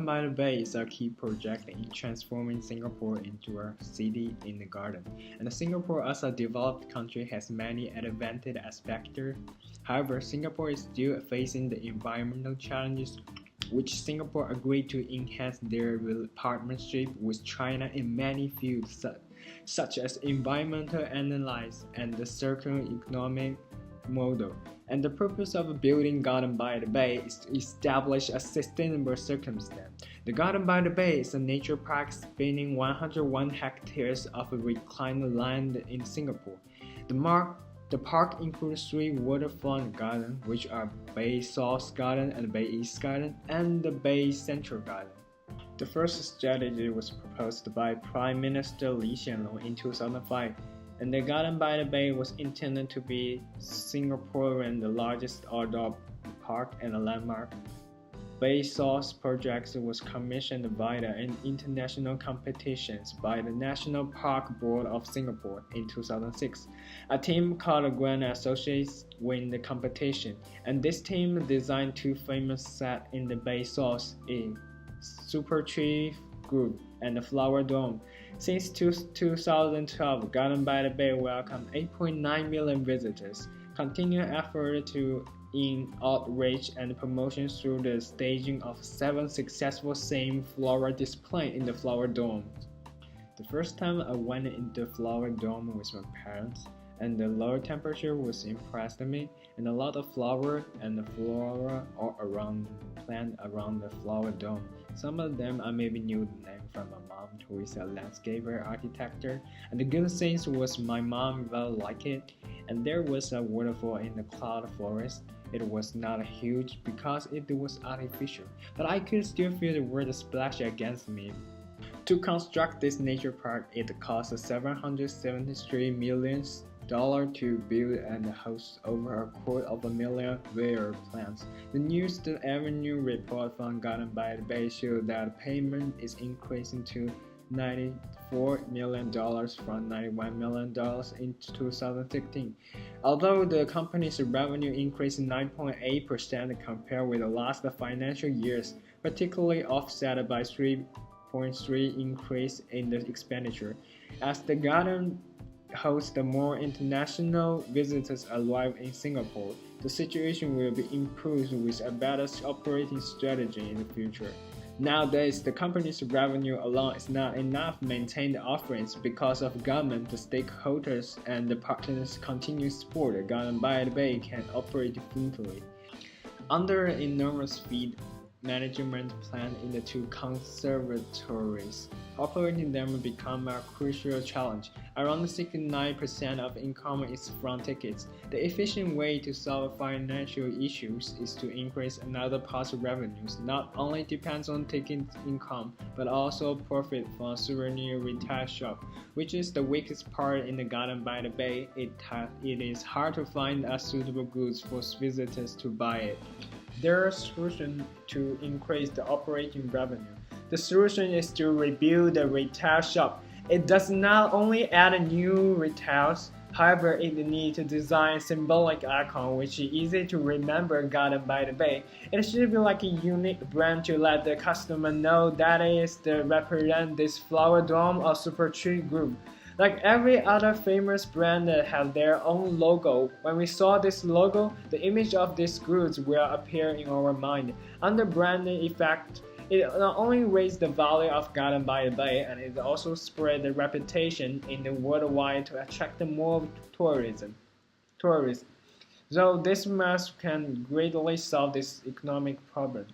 by the Bay is a key project in transforming Singapore into a city in the garden. And Singapore as a developed country has many advantageous aspects. However, Singapore is still facing the environmental challenges which Singapore agreed to enhance their partnership with China in many fields such as environmental analysis and the circular economic model. And the purpose of building Garden by the Bay is to establish a sustainable circumstance. The Garden by the Bay is a nature park spanning 101 hectares of reclaimed land in Singapore. The park includes 3 waterfront gardens, which are Bay South Garden and Bay East Garden, and the Bay Central Garden. The first strategy was proposed by Prime Minister Lee Hsien Loong in 2005. And the Garden by the Bay was intended to be Singapore's largest outdoor park and a landmark. Bay South project was commissioned via international competitions by the National Park Board of Singapore in 2006. A team called Grand Associates won the competition, and this team designed 2 famous sets in the Bay South in Super Tree Group and the Flower Dome. Since 2012, Garden by the Bay welcomed 8.9 million visitors. Continued effort in outreach and promotion through the staging of 7 successful same flower displays in the Flower Dome. The first time I went into the Flower Dome with my parents, and the low temperature was impressed me, and a lot of flower and the flora all around plant around the Flower Dome. Some of them I maybe knew the name from my mom, who is a landscaper architect, and the good thing was my mom really liked it. And there was a waterfall in the cloud forest. It was not huge because it was artificial, but I could still feel the water splash against me. To construct this nature park, it cost $773 million to build and host over 250,000 rare plants. The News Avenue report from Garden by the Bay showed that payment is increasing to $94 million from $91 million in 2016. Although the company's revenue increased 9.8% compared with the last financial years, particularly offset by 3.3% increase in the expenditure. As the garden hosts more international visitors arrive in Singapore, the situation will be improved with a better operating strategy in the future. Nowadays, the company's revenue alone is not enough to maintain the offerings because of government, the stakeholders, and the partners' continued support. The Garden by the Bay can operate smoothly. Under enormous feed management plan in the 2 conservatories, operating them become a crucial challenge. Around 69% of income is from tickets. The efficient way to solve financial issues is to increase another part of revenues. Not only depends on ticket income, but also profit from souvenir retail shop, which is the weakest part in the Garden by the Bay. It is hard to find suitable goods for visitors to buy it. There are solutions to increase the operating revenue. The solution is to rebuild the retail shop. It does not only add new retails, however, it needs to design symbolic icon which is easy to remember Garden by the Bay. It should be like a unique brand to let the customer know that it is the represent this Flower Dome or Super Tree Group. Like every other famous brand that have their own logo, when we saw this logo, the image of these goods will appear in our mind. Under branding effect, it not only raised the value of Garden by the Bay, and it also spread the reputation in the worldwide to attract more tourists. So this must can greatly solve this economic problem.